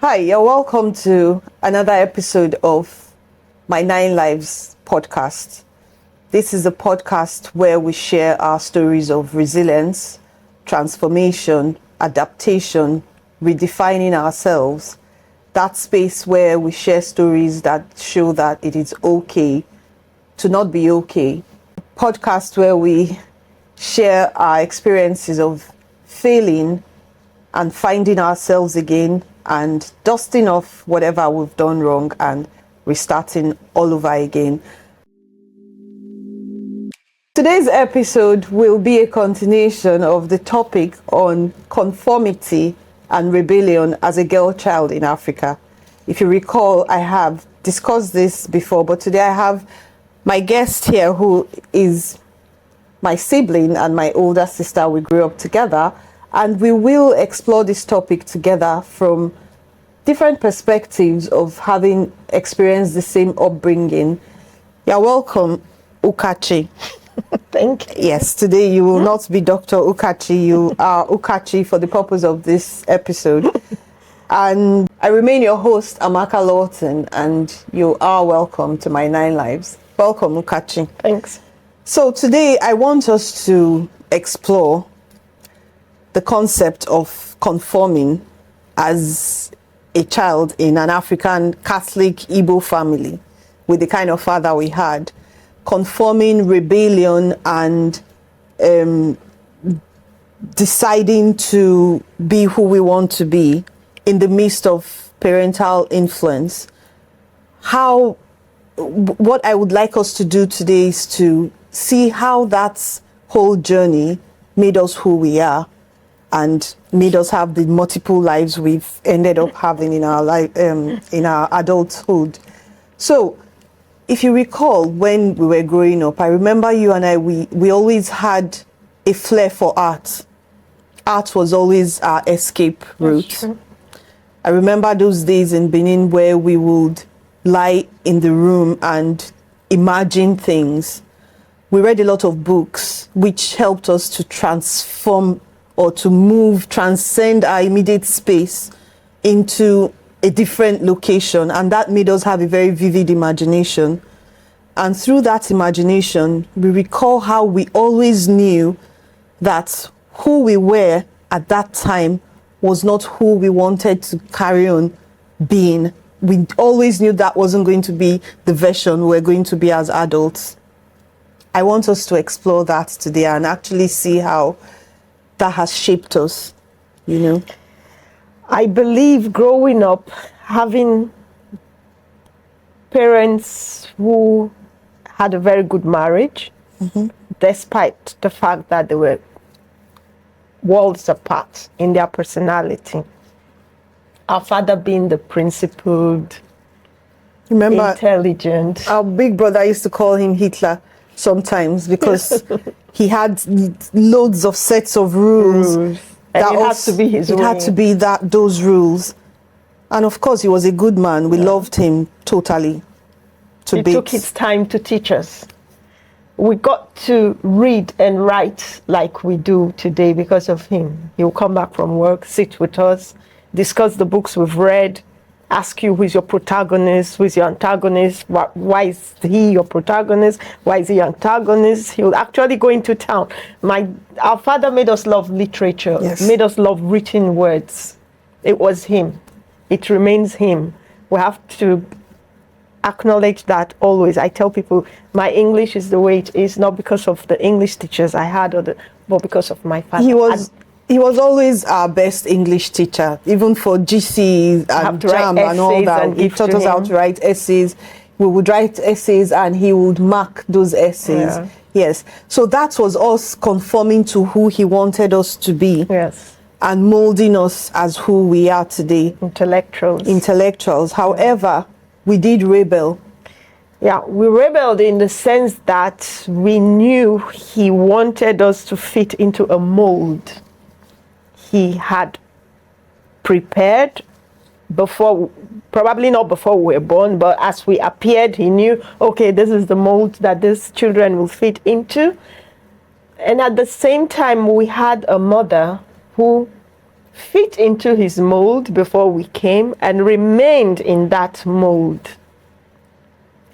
Hi, you're welcome to another episode of my 9 Lives podcast. This is a podcast where we share our stories of resilience, transformation, adaptation, redefining ourselves. That space where we share stories that show that it is okay to not be okay. Podcast where we share our experiences of failing and finding ourselves again and dusting off whatever we've done wrong and restarting all over again. Today's episode will be a continuation of the topic on conformity and rebellion as a girl child in Africa. If you recall, I have discussed this before, but today I have my guest here who is my sibling and my older sister. We grew up together, and we will explore this topic together from different perspectives of having experienced the same upbringing. You're welcome, Ukachi. Thank you. Yes, today you will not be Dr. Ukachi, you are Ukachi for the purpose of this episode. And I remain your host, Amaka Lawton, and you are welcome to my 9 Lives. Welcome, Ukachi. Thanks. So today I want us to explore the concept of conforming as a child in an African Catholic Igbo family with the kind of father we had. Conforming, rebellion, and deciding to be who we want to be in the midst of parental influence. What I would like us to do today is to see how that whole journey made us who we are and made us have the multiple lives we've ended up having in our life, in our adulthood. So, if you recall, when we were growing up, I remember you and I, we always had a flair for art. Art was always our escape route. I remember those days in Benin where we would lie in the room and imagine things. We read a lot of books which helped us to transform or to move, transcend our immediate space into a different location, and that made us have a very vivid imagination. And through that imagination, we recall how we always knew that who we were at that time was not who we wanted to carry on being. We always knew that wasn't going to be the version we're going to be as adults. I want us to explore that today and actually see how that has shaped us, you know. I believe growing up, having parents who had a very good marriage, despite the fact that they were worlds apart in their personality. Our father being the principled, intelligent. Our big brother used to call him Hitler sometimes because he had loads of sets of rules. And it had to be his way. It had to be those rules. And of course, he was a good man. We loved him totally. He took his time to teach us. We got to read and write like we do today because of him. He will come back from work, sit with us, discuss the books we've read, ask you who's your protagonist, who's your antagonist, why is he your protagonist, why is he antagonist. He'll actually go into town. Our father made us love literature, made us love written words. It was him. It remains him. We have to acknowledge that always. I tell people my English is the way it is, not because of the English teachers I had, but because of my father. He was always our best English teacher, even for GC and JAM and all that. He taught us how to write essays. We would write essays and he would mark those essays. Yeah. Yes. So that was us conforming to who he wanted us to be. Yes. And molding us as who we are today. Intellectuals. However, we did rebel. Yeah, we rebelled in the sense that we knew he wanted us to fit into a mold he had prepared before, probably not before we were born, but as we appeared, he knew, okay, this is the mold that these children will fit into. And at the same time, we had a mother who fit into his mold before we came and remained in that mold.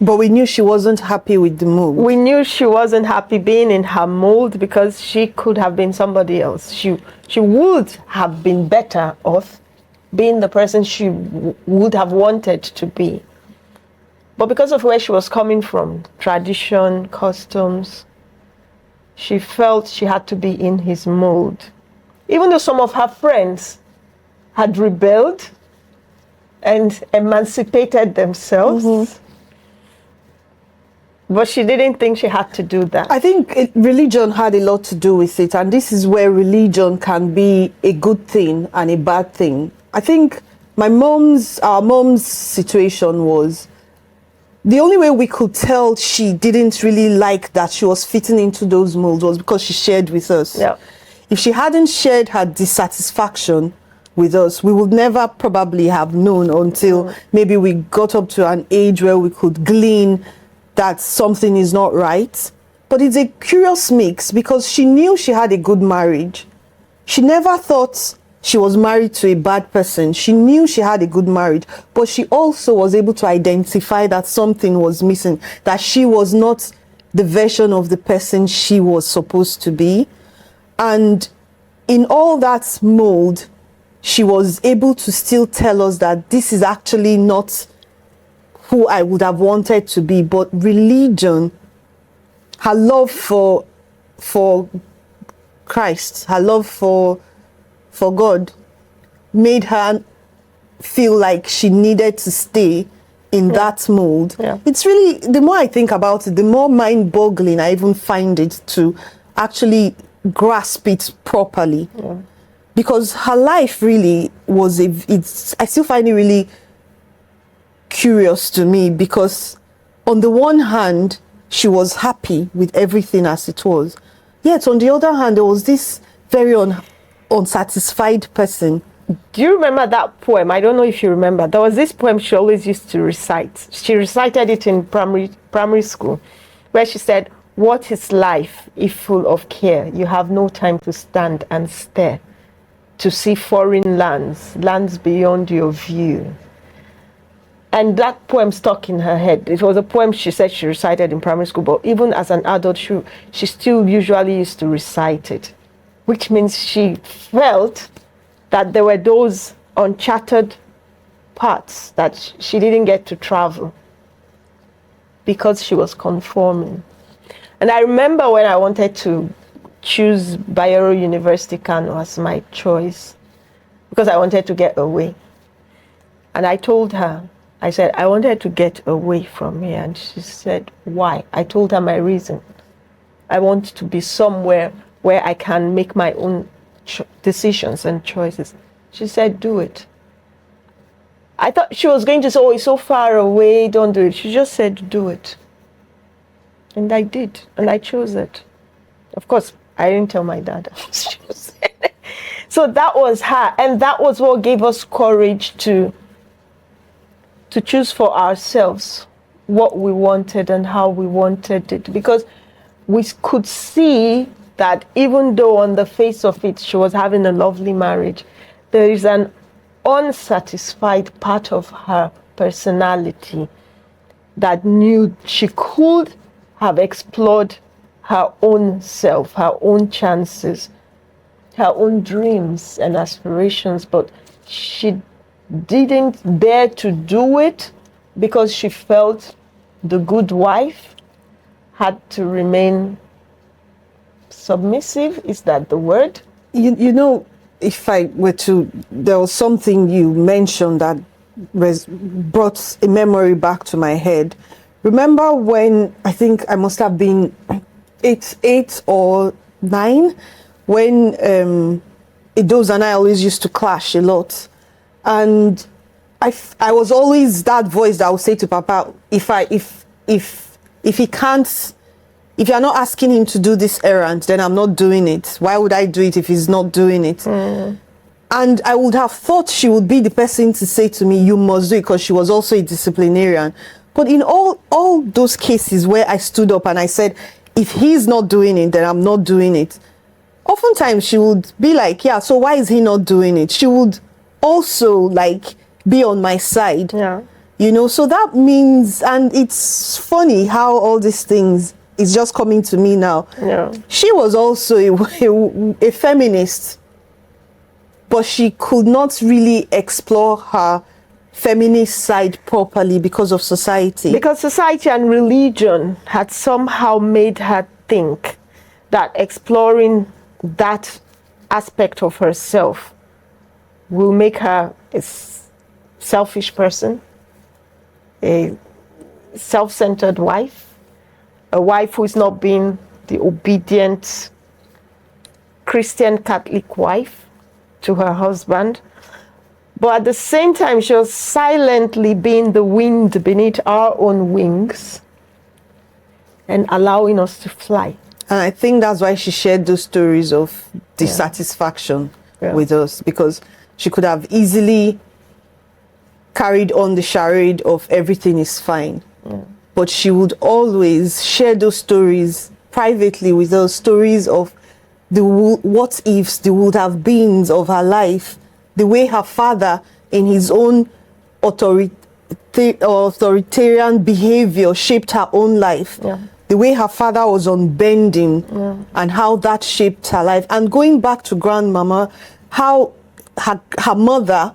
But we knew she wasn't happy with the mold. We knew she wasn't happy being in her mold because she could have been somebody else. She would have been better off being the person she would have wanted to be. But because of where she was coming from, tradition, customs, she felt she had to be in his mold. Even though some of her friends had rebelled and emancipated themselves, but she didn't think she had to do that. I think religion had a lot to do with it, and this is where religion can be a good thing and a bad thing. I think our mom's situation was, the only way we could tell she didn't really like that she was fitting into those molds was because she shared with us. Yeah. If she hadn't shared her dissatisfaction with us, we would never probably have known until maybe we got up to an age where we could glean that something is not right. But it's a curious mix because she knew she had a good marriage. She never thought she was married to a bad person. She knew she had a good marriage, but she also was able to identify that something was missing, that she was not the version of the person she was supposed to be. And in all that mold, she was able to still tell us that this is actually not who I would have wanted to be. But religion, her love for Christ, her love for God, made her feel like she needed to stay in that mold. Yeah. It's really, the more I think about it, the more mind-boggling I even find it to actually grasp it properly. Yeah. Because her life really was I still find it really curious to me, because on the one hand, she was happy with everything as it was. Yet on the other hand, there was this very unsatisfied person. Do you remember that poem? I don't know if you remember. There was this poem she always used to recite. She recited it in primary school, where she said, "What is life if full of care? You have no time to stand and stare, to see foreign lands beyond your view." And that poem stuck in her head. It was a poem she said she recited in primary school, but even as an adult, she still usually used to recite it, which means she felt that there were those uncharted parts that she didn't get to travel because she was conforming. And I remember when I wanted to choose Bayero University Kano as my choice, because I wanted to get away. And I told her, I said, I wanted to get away from here. And she said, why? I told her my reason. I want to be somewhere where I can make my own decisions and choices. She said, do it. I thought she was going to say, oh, it's so far away, don't do it. She just said, do it. And I did, and I chose it. Of course, I didn't tell my dad. So that was her, and that was what gave us courage to choose for ourselves what we wanted and how we wanted it, because we could see that even though on the face of it she was having a lovely marriage, there is an unsatisfied part of her personality that knew she could have explored her own self, her own chances, her own dreams and aspirations, but she didn't dare to do it because she felt the good wife had to remain submissive. Is that the word? You know, if I were to, there was something you mentioned that brought a memory back to my head. Remember when, I think I must have been 8 or 9, when Edos and I always used to clash a lot. And I was always that voice that would say to Papa, if he can't, if you're not asking him to do this errand, then I'm not doing it. Why would I do it if he's not doing it? And I would have thought she would be the person to say to me, you must do it, because she was also a disciplinarian. But in all those cases where I stood up and I said, if he's not doing it, then I'm not doing it, oftentimes she would be like, yeah, so why is he not doing it? She would also like be on my side. Yeah. You know, so that means, and it's funny how all these things is just coming to me now. Yeah. She was also a feminist, but she could not really explore her feminist side properly because of society. Because society and religion had somehow made her think that exploring that aspect of herself will make her a selfish person, a self-centered wife, a wife who is not being the obedient Christian Catholic wife to her husband. But at the same time, she was silently being the wind beneath our own wings and allowing us to fly. And I think that's why she shared those stories of dissatisfaction with us, because she could have easily carried on the charade of everything is fine. But she would always share those stories privately with us, stories of the what ifs, the would have beens of her life, the way her father, in his own authoritarian behavior, shaped her own life. The way her father was unbending and how that shaped her life. And going back to grandmama, how her mother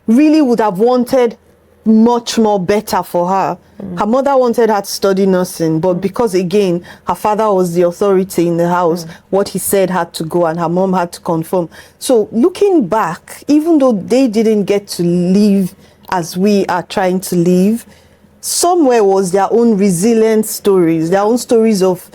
really would have wanted much more better for her. Her mother wanted her to study nursing, but because again her father was the authority in the house, what he said had to go and her mom had to conform. So looking back, even though they didn't get to live as we are trying to live, somewhere was their own resilient stories, their own stories of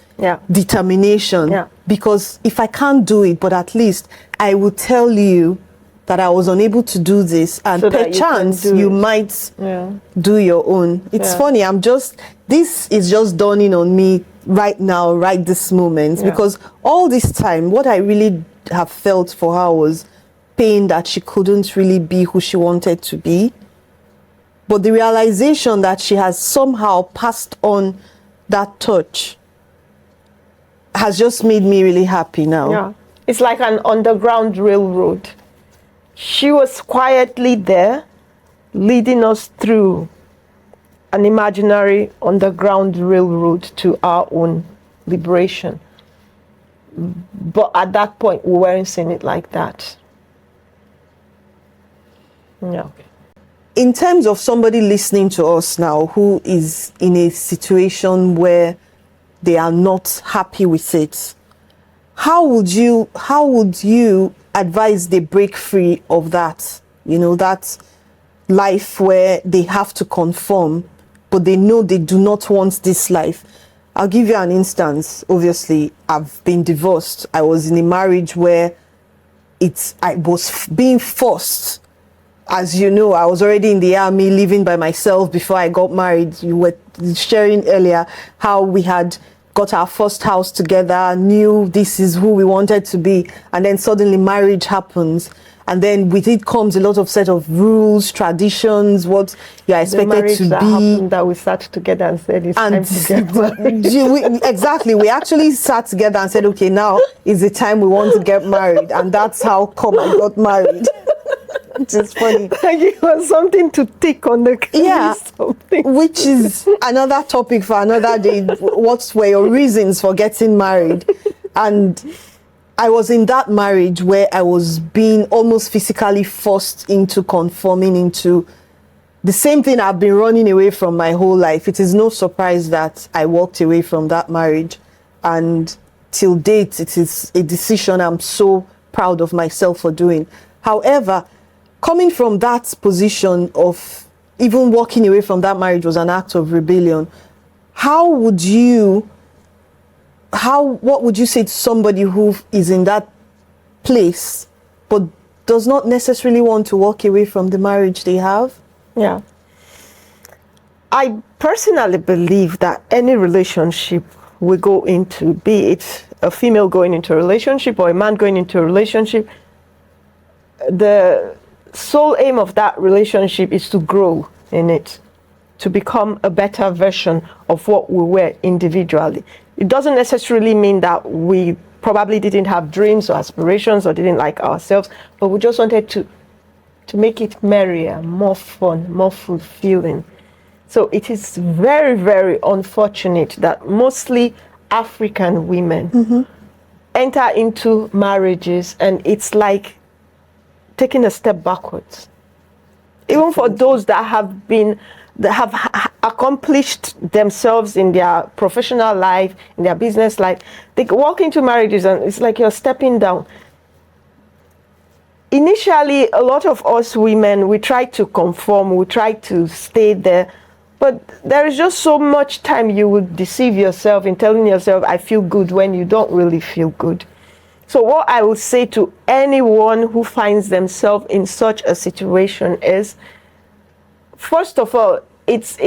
determination. Because if I can't do it, but at least I will tell you that I was unable to do this, and so perchance you might do your own. It's funny, this is just dawning on me right now, right this moment, because all this time, what I really have felt for her was pain that she couldn't really be who she wanted to be. But the realization that she has somehow passed on that torch has just made me really happy now. Yeah. It's like an underground railroad. She was quietly there, leading us through an imaginary underground railroad to our own liberation. But at that point, we weren't seeing it like that. Yeah. In terms of somebody listening to us now who is in a situation where they are not happy with it, how would you advise they break free of that? You know, that life where they have to conform, but they know they do not want this life. I'll give you an instance. Obviously, I've been divorced. I was in a marriage where I was being forced. As you know, I was already in the army, living by myself before I got married. You were sharing earlier how we had got our first house together, knew this is who we wanted to be, and then suddenly marriage happens. And then with it comes a lot of set of rules, traditions, what you are expected to be. That we sat together and said it's time to get married. Exactly. We actually sat together and said, okay, now is the time we want to get married. And that's how come I got married. Which is funny. Like it was something to tick on the list of things. Which is another topic for another day. What were your reasons for getting married? And I was in that marriage where I was being almost physically forced into conforming into the same thing I've been running away from my whole life. It is no surprise that I walked away from that marriage. And till date, it is a decision I'm so proud of myself for doing. However, coming from that position of even walking away from that marriage was an act of rebellion. What would you say to somebody who is in that place but does not necessarily want to walk away from the marriage they have? Yeah. I personally believe that any relationship we go into, be it a female going into a relationship or a man going into a relationship, the sole aim of that relationship is to grow in it, to become a better version of what we were individually. It doesn't necessarily mean that we probably didn't have dreams or aspirations or didn't like ourselves, but we just wanted to make it merrier, more fun, more fulfilling. So it is very, very unfortunate that mostly African women enter into marriages and it's like taking a step backwards. Even for those that have accomplished themselves in their professional life, in their business life, they walk into marriages and it's like you're stepping down. Initially, a lot of us women, we try to conform, we try to stay there, but there is just so much time you would deceive yourself in telling yourself, I feel good, when you don't really feel good. So what I would say to anyone who finds themselves in such a situation is, first of all, it's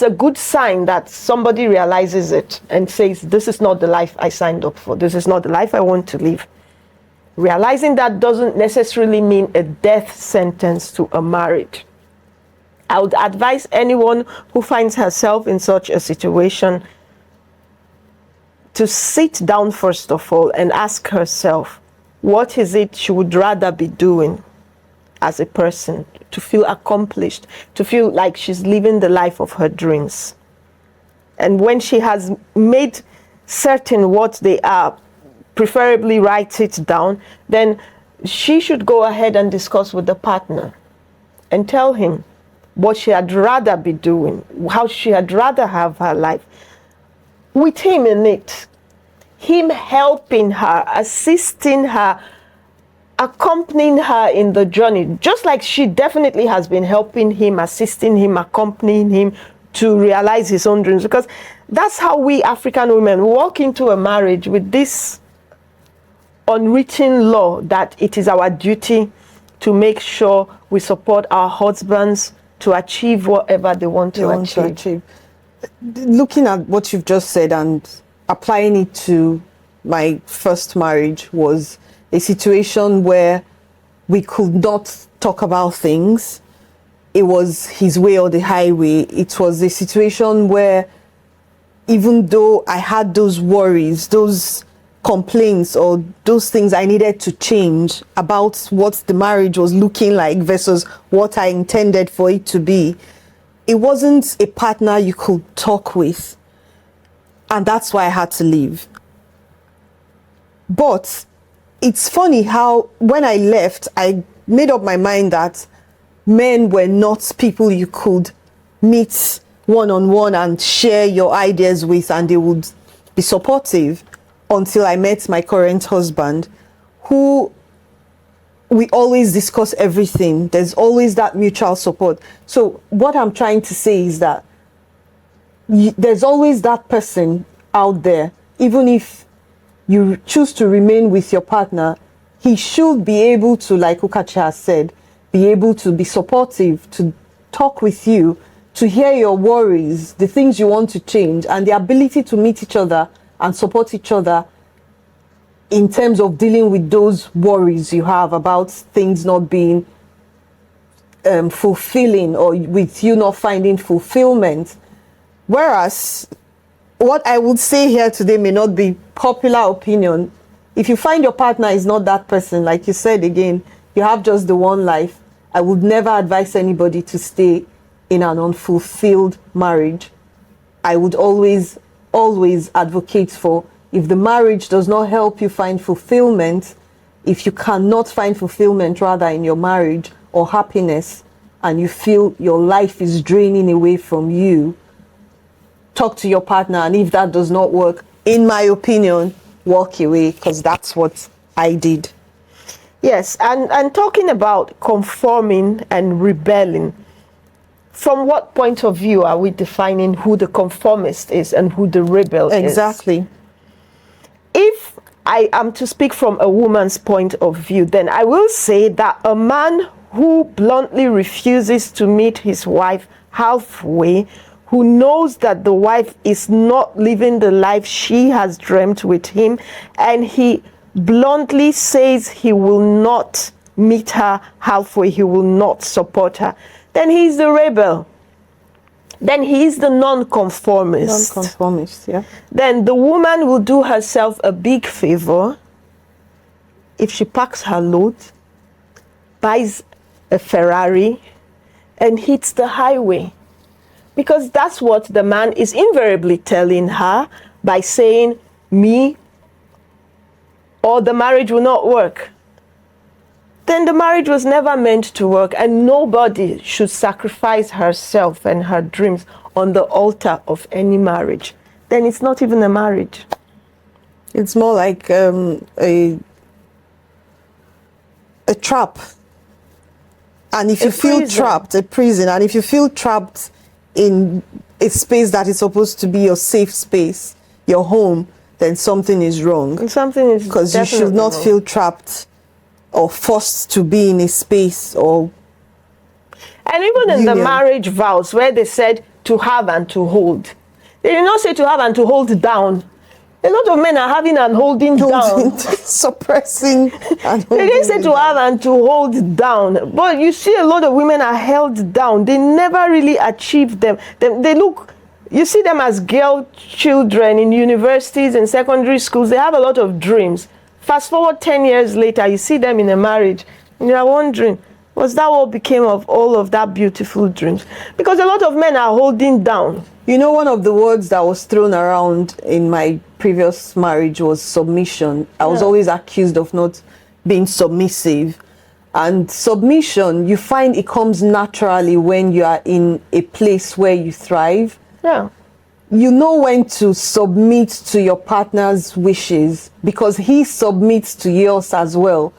a good sign that somebody realizes it and says, this is not the life I signed up for. This is not the life I want to live. Realizing that doesn't necessarily mean a death sentence to a marriage. I would advise anyone who finds herself in such a situation to sit down first of all and ask herself, what is it she would rather be doing as a person, to feel accomplished, to feel like she's living the life of her dreams. And when she has made certain what they are, preferably write it down, then she should go ahead and discuss with the partner and tell him what she had rather be doing, how she had rather have her life, with him in it, him helping her, assisting her, accompanying her in the journey, just like she definitely has been helping him, assisting him, accompanying him to realize his own dreams. Because that's how we African women walk into a marriage, with this unwritten law that it is our duty to make sure we support our husbands to achieve whatever they want to achieve. Looking at what you've just said and applying it to my first marriage, was a situation where we could not talk about things. It was his way or the highway. It was a situation where, even though I had those worries, those complaints, or those things I needed to change about what the marriage was looking like versus what I intended for it to be, it wasn't a partner you could talk with. And that's why I had to leave. But it's funny how when I left, I made up my mind that men were not people you could meet one-on-one and share your ideas with and they would be supportive, until I met my current husband, who we always discuss everything. There's always that mutual support. So what I'm trying to say is that there's always that person out there. Even if you choose to remain with your partner, he should be able to, like Ukachi has said, be able to be supportive, to talk with you, to hear your worries, the things you want to change, and the ability to meet each other and support each other in terms of dealing with those worries you have about things not being fulfilling, or with you not finding fulfillment. Whereas what I would say here today may not be popular opinion. If you find your partner is not that person, like you said again, you have just the one life, I would never advise anybody to stay in an unfulfilled marriage. I would always advocate for, if the marriage does not help you find fulfillment, if you cannot find fulfillment rather in your marriage or happiness, and you feel your life is draining away from you, talk to your partner, and if that does not work, in my opinion, walk away, because that's what I did. Yes, and talking about conforming and rebelling, from what point of view are we defining who the conformist is and who the rebel is? Exactly. If I am to speak from a woman's point of view, then I will say that a man who bluntly refuses to meet his wife halfway, who knows that the wife is not living the life she has dreamt with him, and he bluntly says he will not meet her halfway, he will not support her, then he's the rebel. Then he's the nonconformist. Nonconformist, yeah. Then the woman will do herself a big favor if she packs her load, buys a Ferrari, and hits the highway. Because that's what the man is invariably telling her by saying, me or the marriage will not work. Then the marriage was never meant to work, and nobody should sacrifice herself and her dreams on the altar of any marriage. Then it's not even a marriage. It's more like a trap. And if you feel trapped, a prison, and if you feel trapped in a space that is supposed to be your safe space, your home, then something is wrong. And something is because you should not wrong. feel trapped or forced to be in a space or. And even in union. the marriage vows where they said to have and to hold, they did not say to have and to hold down. A lot of men are having and holding down. Suppressing and holding. They didn't say to have and to hold down. But you see a lot of women are held down. They never really achieve them. They look, you see them as girl children in universities and secondary schools. They have a lot of dreams. Fast forward 10 years later, you see them in a marriage. And you're wondering, was that what became of all of that beautiful dreams? Because a lot of men are holding down. You know, one of the words that was thrown around in my previous marriage was submission. I was always accused of not being submissive. And submission, you find it comes naturally when you are in a place where you thrive. Yeah. You know when to submit to your partner's wishes because he submits to yours as well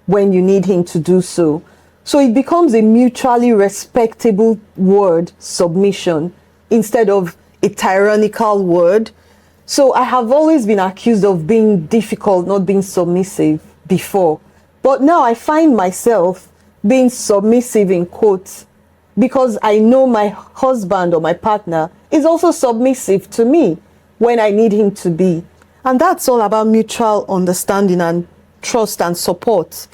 when you need him to do so. So it becomes a mutually respectable word, submission, instead of a tyrannical word. So I have always been accused of being difficult, not being submissive before. But now I find myself being submissive in quotes because I know my husband or my partner is also submissive to me when I need him to be. And that's all about mutual understanding and trust and support.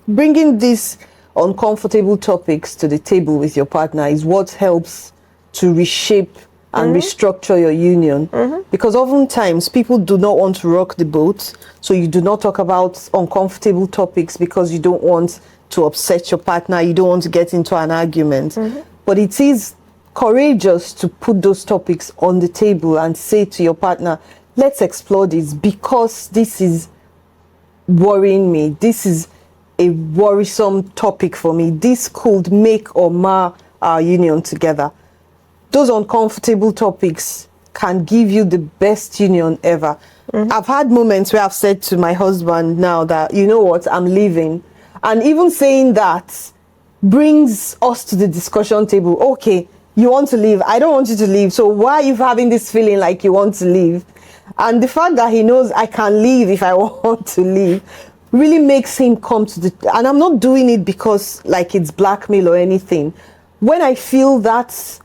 Bringing these uncomfortable topics to the table with your partner is what helps to reshape and restructure your union. Because oftentimes people do not want to rock the boat, so you do not talk about uncomfortable topics because you don't want to upset your partner, you don't want to get into an argument. But it is courageous to put those topics on the table and say to your partner, let's explore this because this is worrying me, this is a worrisome topic for me, this could make or mar our union together. Those uncomfortable topics can give you the best union ever. I've had moments where I've said to my husband now that, you know what, I'm leaving. And even saying that brings us to the discussion table. Okay, you want to leave. I don't want you to leave. So why are you having this feeling like you want to leave? And the fact that he knows I can leave if I want to leave really makes him come to the... And I'm not doing it because like it's blackmail or anything. When I feel that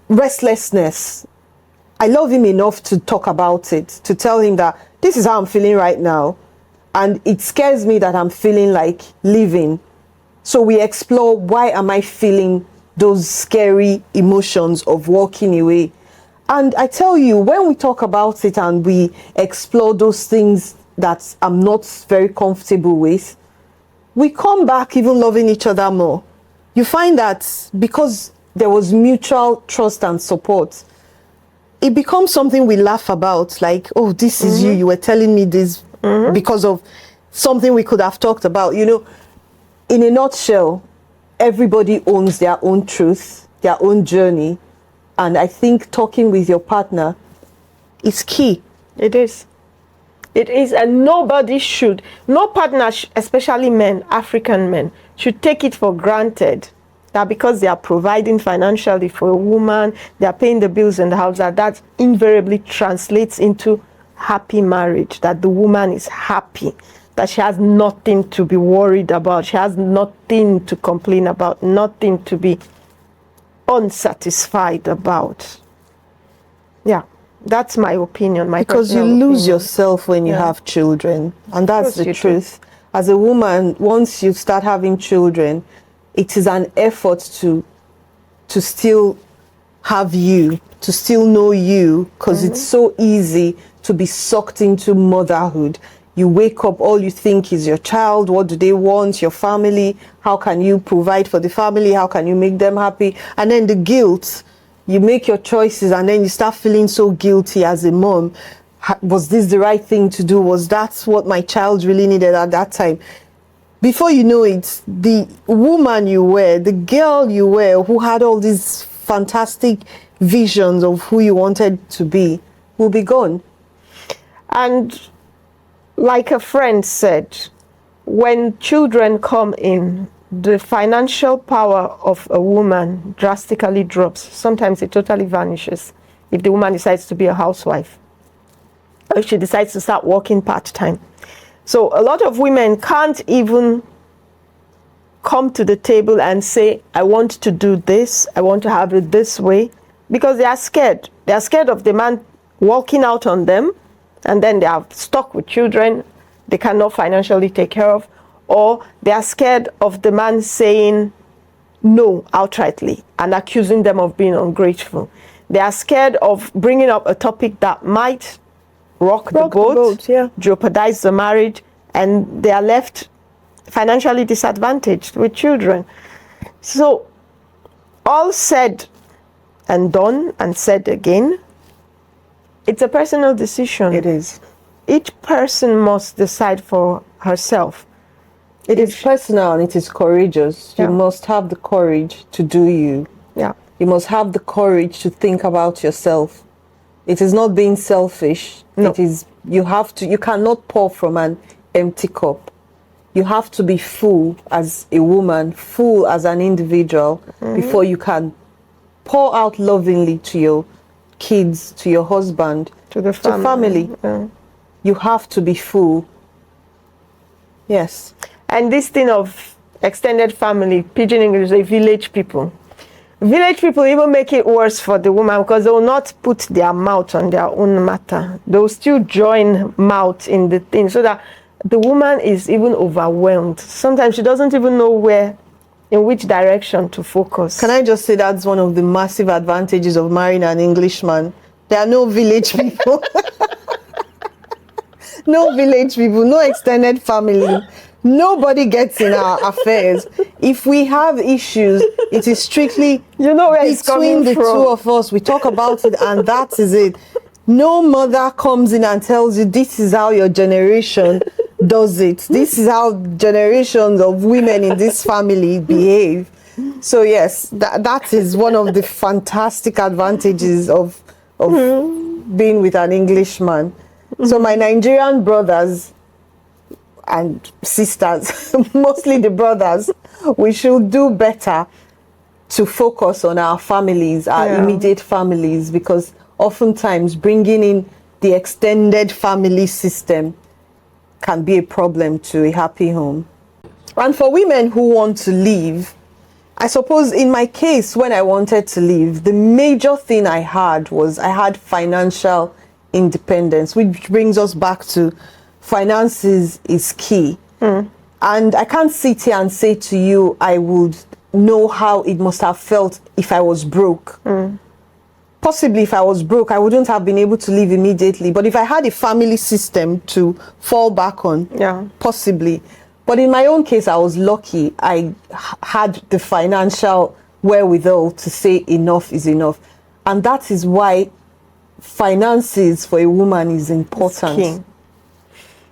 restlessness, I love him enough to talk about it, to tell him that this is how I'm feeling right now. And it scares me that I'm feeling like leaving. So we explore, why am I feeling those scary emotions of walking away? And I tell you, when we talk about it and we explore those things that I'm not very comfortable with, we come back even loving each other more. You find that because there was mutual trust and support, it becomes something we laugh about, like, oh, this is you were telling me this because of something we could have talked about. You know, in a nutshell, everybody owns their own truth, their own journey. And I think talking with your partner is key. It is. It is, and nobody should, no partner, especially men, African men, should take it for granted that because they are providing financially for a woman, they are paying the bills in the house, that invariably translates into happy marriage, that the woman is happy, that she has nothing to be worried about, she has nothing to complain about, nothing to be unsatisfied about. Yeah, that's my opinion. Because you lose yourself when you have children, and that's the truth. As a woman, once you start having children, it is an effort to still have you, to still know you, because it's so easy to be sucked into motherhood. You wake up, all you think is your child. What do they want? Your family. How can you provide for the family? How can you make them happy? And then the guilt. You make your choices and then you start feeling so guilty as a mom. Was this the right thing to do? Was that what my child really needed at that time? Before you know it, the woman you were, the girl you were, who had all these fantastic visions of who you wanted to be, will be gone. And like a friend said, when children come in, the financial power of a woman drastically drops. Sometimes it totally vanishes if the woman decides to be a housewife, or if she decides to start working part-time. So a lot of women can't even come to the table and say, I want to do this, I want to have it this way, because they are scared. They are scared of the man walking out on them, and then they are stuck with children they cannot financially take care of, or they are scared of the man saying no outrightly and accusing them of being ungrateful. They are scared of bringing up a topic that might rock the boat, yeah. jeopardize the marriage, and they are left financially disadvantaged with children. So, all said and done and said again, it's a personal decision. It is. Each person must decide for herself. It is personal and it is courageous. Yeah. You must have the courage to do you. Yeah. You must have the courage to think about yourself. It is not being selfish. No. It is, you cannot pour from an empty cup. You have to be full as a woman, full as an individual, before you can pour out lovingly to your kids, to your husband, To the family. Yeah. You have to be full. Yes. And this thing of extended family, pidgin English, say village people. Village people even make it worse for the woman because they will not put their mouth on their own matter. They will still join mouth in the thing so that the woman is even overwhelmed. Sometimes she doesn't even know in which direction to focus. Can I just say that's one of the massive advantages of marrying an Englishman? There are no village people. No village people, no extended family. Nobody gets in our affairs. If we have issues, it is strictly where it's between coming the from. two of us. We talk about it and that is it. No mother comes in and tells you this is how your generation does it. This is how generations of women in this family behave. So yes, that is one of the fantastic advantages of being with an Englishman. So my Nigerian brothers and sisters, mostly the brothers, we should do better to focus on our families, our immediate families, because oftentimes bringing in the extended family system can be a problem to a happy home. And for women who want to leave, I suppose in my case, when I wanted to leave, the major thing I had was I had financial independence, which brings us back to finances is key. And I can't sit here and say to you, I would know how it must have felt if I was broke. Possibly if I was broke, I wouldn't have been able to leave immediately. But if I had a family system to fall back on, possibly. But in my own case, I was lucky. I had the financial wherewithal to say enough is enough. And that is why finances for a woman is important.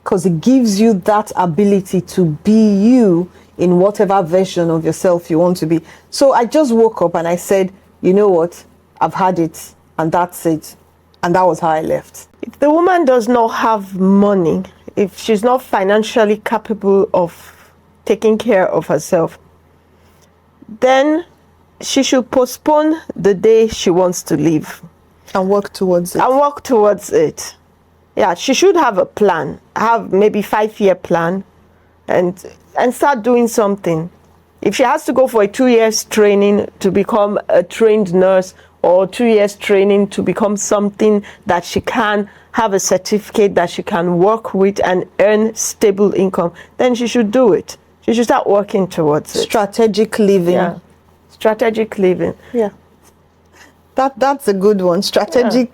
Because it gives you that ability to be you in whatever version of yourself you want to be. So I just woke up and I said, you know what? I've had it and that's it. And that was how I left. If the woman does not have money, if she's not financially capable of taking care of herself, then she should postpone the day she wants to leave. And work towards it. And work towards it. Yeah, she should have a plan, have maybe 5-year plan and start doing something. If she has to go for a 2 years training to become a trained nurse or 2 years training to become something that she can have a certificate that she can work with and earn stable income, then she should do it. She should start working towards it. Strategic living. Yeah. Strategic living. Yeah. That's a good one. Strategic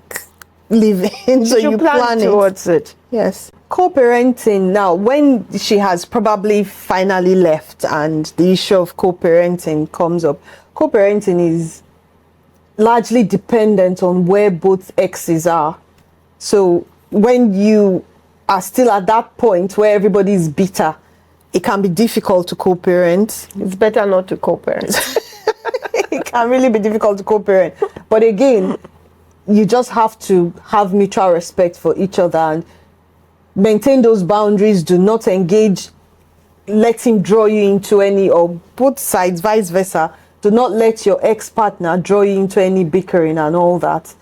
live in, so you plan it towards it. Yes. Co-parenting, now when she has probably finally left and the issue of co-parenting comes up, co-parenting is largely dependent on where both exes are. So when you are still at that point where everybody is bitter, it can be difficult to co-parent. It's better not to co-parent. It can really be difficult to co-parent. But again, you just have to have mutual respect for each other and maintain those boundaries. Do not engage, let him draw you into any, or both sides, vice versa. Do not let your ex-partner draw you into any bickering and all that.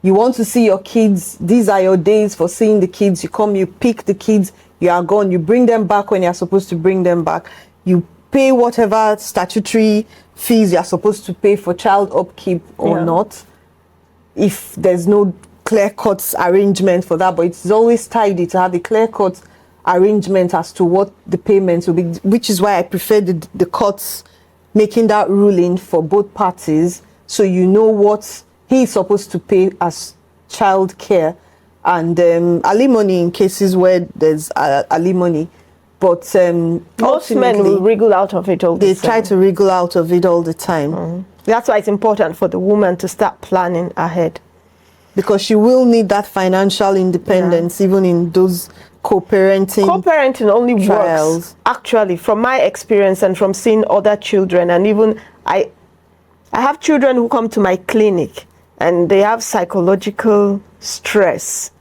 You want to see your kids, these are your days for seeing the kids. You come, you pick the kids, you are gone. You bring them back when you're supposed to bring them back. You pay whatever statutory fees you're supposed to pay for child upkeep or not. If there's no clear-cut arrangement for that, but it's always tidy to have a clear-cut arrangement as to what the payments will be, which is why I prefer the courts making that ruling for both parties, so you know what he is supposed to pay as child care and alimony in cases where there's alimony. But most men will wriggle out of it all the time. They try to wriggle out of it all the time. That's why it's important for the woman to start planning ahead. Because she will need that financial independence even in those co-parenting. Co-parenting only trials. Works, actually, from my experience and from seeing other children, and even I have children who come to my clinic and they have psychological stress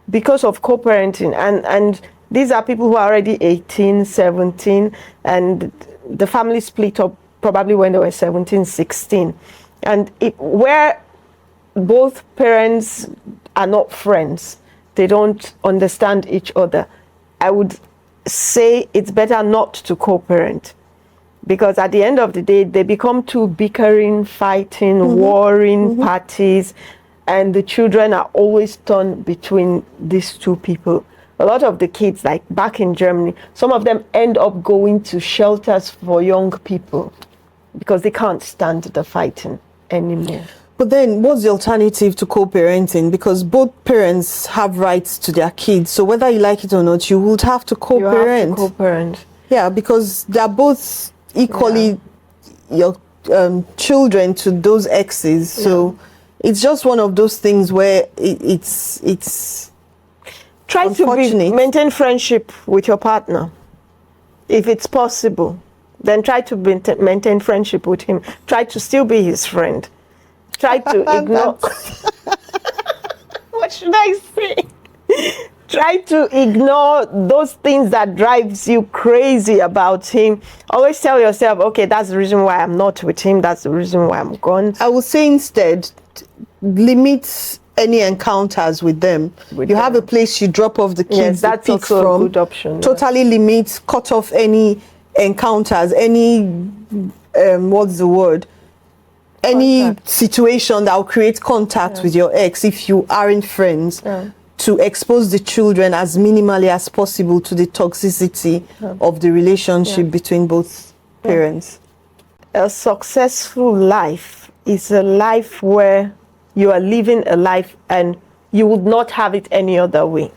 because of co-parenting, and these are people who are already 18, 17, and the family split up probably when they were 17, 16. And where both parents are not friends, they don't understand each other, I would say it's better not to co-parent. Because at the end of the day, they become two bickering, fighting, warring parties, and the children are always torn between these two people. A lot of the kids, like back in Germany, some of them end up going to shelters for young people because they can't stand the fighting anymore. But then what's the alternative to co-parenting? Because both parents have rights to their kids. So whether you like it or not, you would have to co-parent. You have to co-parent. Yeah, because they're both equally your children to those exes. So it's just one of those things where it's try to maintain friendship with your partner. If it's possible, then try to maintain friendship with him. Try to still be his friend. Try to ignore. What should I say? Try to ignore those things that drives you crazy about him. Always tell yourself, okay, that's the reason why I'm not with him. That's the reason why I'm gone. I would say instead, limit any encounters with them. You have a place you drop off the kids, that's pick also from. a good option. Totally limit, cut off any encounters, any what's the word? Any situation that will create contact with your ex if you aren't friends. To expose the children as minimally as possible to the toxicity of the relationship between both parents. A successful life is a life where you are living a life and you would not have it any other way.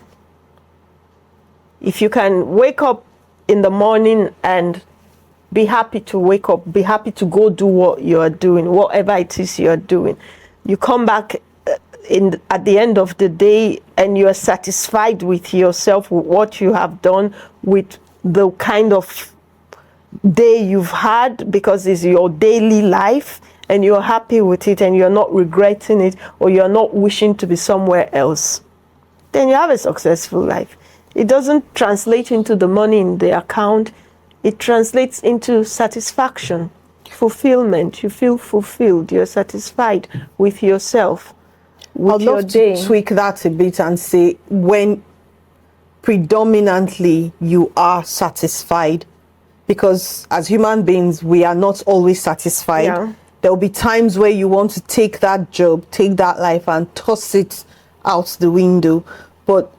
If you can wake up in the morning and be happy to wake up, be happy to go do what you are doing, whatever it is you are doing. You come back at the end of the day and you are satisfied with yourself, with what you have done, with the kind of day you've had, because it's your daily life, and you're happy with it and you're not regretting it, or you're not wishing to be somewhere else, then you have a successful life. It doesn't translate into the money in the account. It translates into satisfaction, fulfillment. You feel fulfilled. You're satisfied with yourself. I'd love to tweak that a bit and say when predominantly you are satisfied, because as human beings, we are not always satisfied. There will be times where you want to take that job, take that life and toss it out the window. But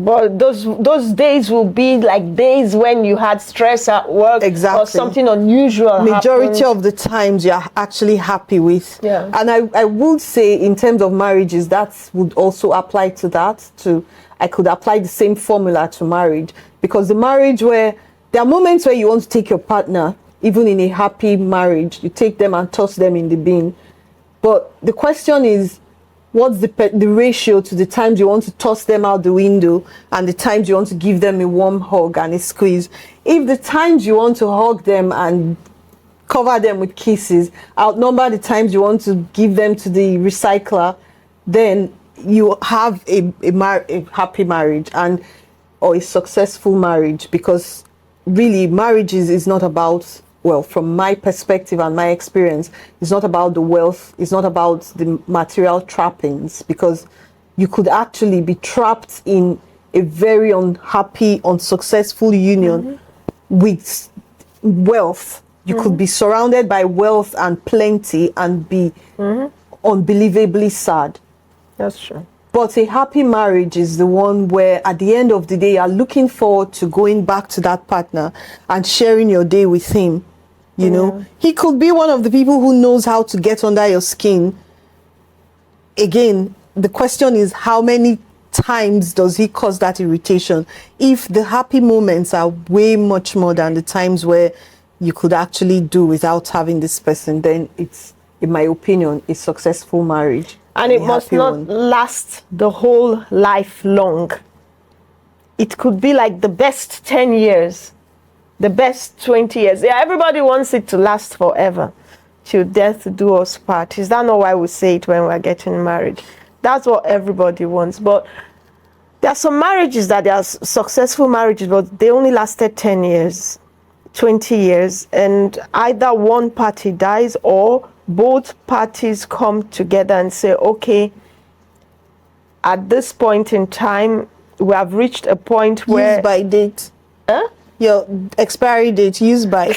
But those days will be like days when you had stress at work, Exactly. or something unusual Majority happened. of the times you're actually happy with. Yeah. And I would say in terms of marriages, that would also apply to that too. I could apply the same formula to marriage, because the marriage where there are moments where you want to take your partner, even in a happy marriage, you take them and toss them in the bin. But the question is, what's the ratio to the times you want to toss them out the window and the times you want to give them a warm hug and a squeeze? If the times you want to hug them and cover them with kisses outnumber the times you want to give them to the recycler, then you have a happy marriage or a successful marriage. Because really, marriage is not about, well, from my perspective and my experience, it's not about the wealth, it's not about the material trappings, because you could actually be trapped in a very unhappy, unsuccessful union with wealth. You could be surrounded by wealth and plenty and be unbelievably sad. That's true. But a happy marriage is the one where at the end of the day, you're looking forward to going back to that partner and sharing your day with him. You know, he could be one of the people who knows how to get under your skin. Again, the question is, how many times does he cause that irritation? If the happy moments are way much more than the times where you could actually do without having this person, then it's, in my opinion, a successful marriage. And it must not last the whole life long. It could be like the best 10 years, the best 20 years. Yeah, everybody wants it to last forever, till death do us part. Is that not why we say it when we're getting married? That's what everybody wants. But there are some marriages that they are successful marriages, but they only lasted 10 years, 20 years, and either one party dies or both parties come together and say, okay, at this point in time, we have reached a point where... Use by date. Huh? Your expiry date, use by.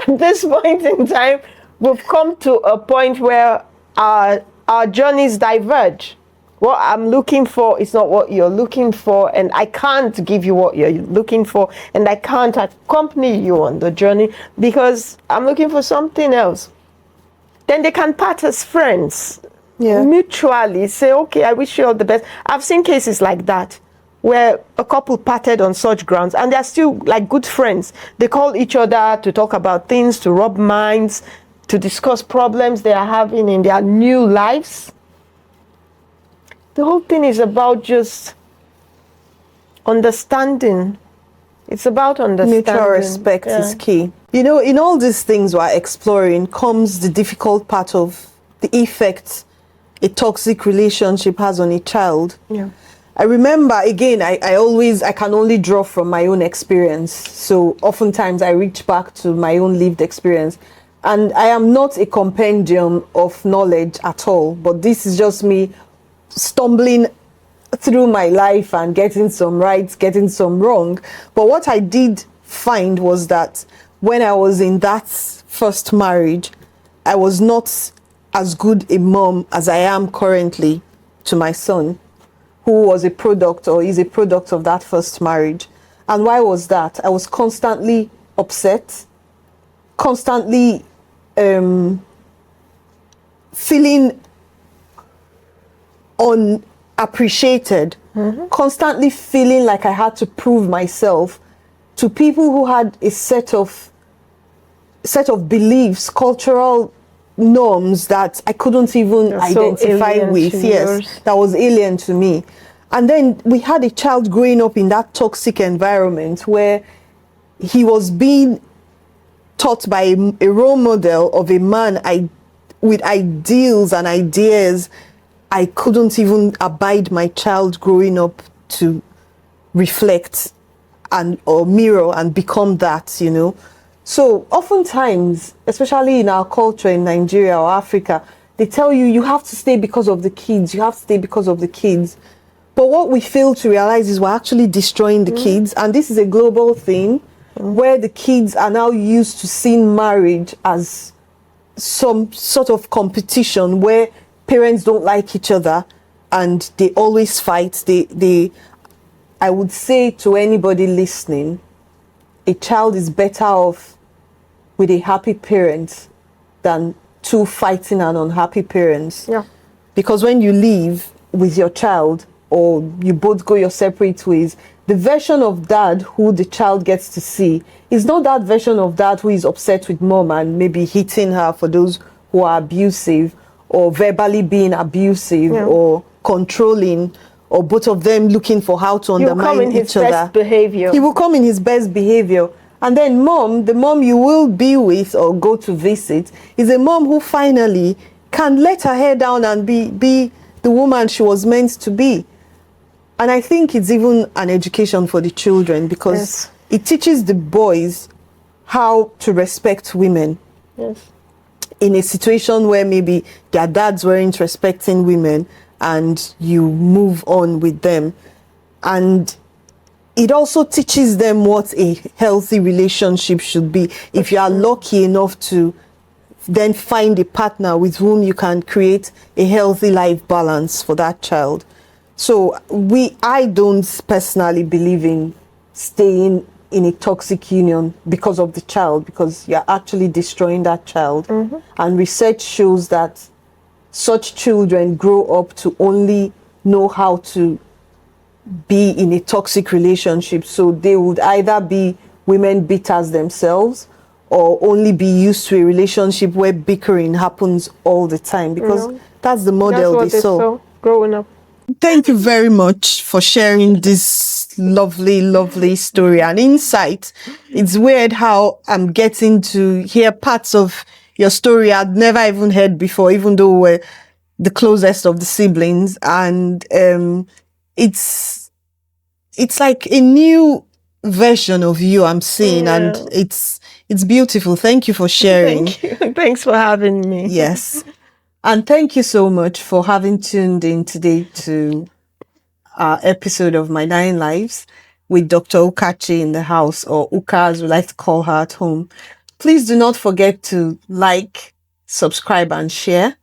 At this point in time, we've come to a point where our journeys diverge. What I'm looking for is not what you're looking for, and I can't give you what you're looking for, and I can't accompany you on the journey because I'm looking for something else. Then they can part as friends, mutually say, okay, I wish you all the best. I've seen cases like that where a couple parted on such grounds and they're still like good friends. They call each other to talk about things, to rub minds, to discuss problems they are having in their new lives. The whole thing is about just understanding. It's about understanding. Mutual respect is key. You know, in all these things we're exploring comes the difficult part of the effect a toxic relationship has on a child. Yeah. I remember, again, I can only draw from my own experience. So oftentimes I reach back to my own lived experience. And I am not a compendium of knowledge at all, but this is just me stumbling through my life and getting some right, getting some wrong. But what I did find was that when I was in that first marriage, I was not as good a mom as I am currently to my son, who was a product or is a product of that first marriage. And why was that? I was constantly upset, constantly feeling unappreciated, constantly feeling like I had to prove myself to people who had a set of beliefs, cultural norms that I couldn't even identify with. Yes, that was alien to me. And then we had a child growing up in that toxic environment where he was being taught by a role model of a man with ideals and ideas I couldn't even abide my child growing up to reflect or mirror and become that, you know. So oftentimes, especially in our culture in Nigeria or Africa, they tell you, you have to stay because of the kids, you have to stay because of the kids. But what we fail to realize is we're actually destroying the kids. And this is a global thing where the kids are now used to seeing marriage as some sort of competition where parents don't like each other and they always fight. I would say to anybody listening, a child is better off with a happy parent than two fighting and unhappy parents. Yeah. Because when you live with your child, or you both go your separate ways, the version of dad who the child gets to see is not that version of dad who is upset with mom and maybe hitting her, for those who are abusive, or verbally being abusive, or controlling, or both of them looking for how to undermine each other. Best behavior. He will come in his best behavior. And then the mom you will be with or go to visit, is a mom who finally can let her hair down and be the woman she was meant to be. And I think it's even an education for the children, because it teaches the boys how to respect women. Yes. In a situation where maybe their dads weren't respecting women, and you move on with them. And it also teaches them what a healthy relationship should be. If you are lucky enough to then find a partner with whom you can create a healthy life balance for that child. So I don't personally believe in staying in a toxic union because of the child, because you're actually destroying that child. Mm-hmm. And research shows that such children grow up to only know how to be in a toxic relationship. So they would either be women beaters themselves, or only be used to a relationship where bickering happens all the time, because that's the model they saw growing up. Thank you very much for sharing this lovely story and insight. It's weird how I'm getting to hear parts of your story I'd never even heard before, even though we're the closest of the siblings. And it's like a new version of you I'm seeing, and it's beautiful. Thank you for sharing. Thank you. Thanks for having me. Yes. And thank you so much for having tuned in today to our episode of My 9 Lives with Dr. Ukachi in the house, or Uka as we like to call her at home. Please do not forget to like, subscribe and share.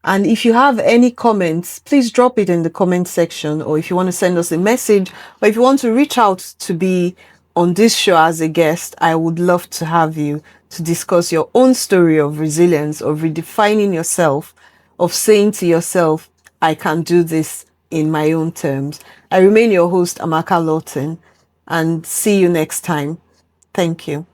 And if you have any comments, please drop it in the comment section, or if you want to send us a message, or if you want to reach out to be on this show as a guest, I would love to have you to discuss your own story of resilience, of redefining yourself, of saying to yourself, I can do this in my own terms. I remain your host, Amaka Lawton, and see you next time. Thank you.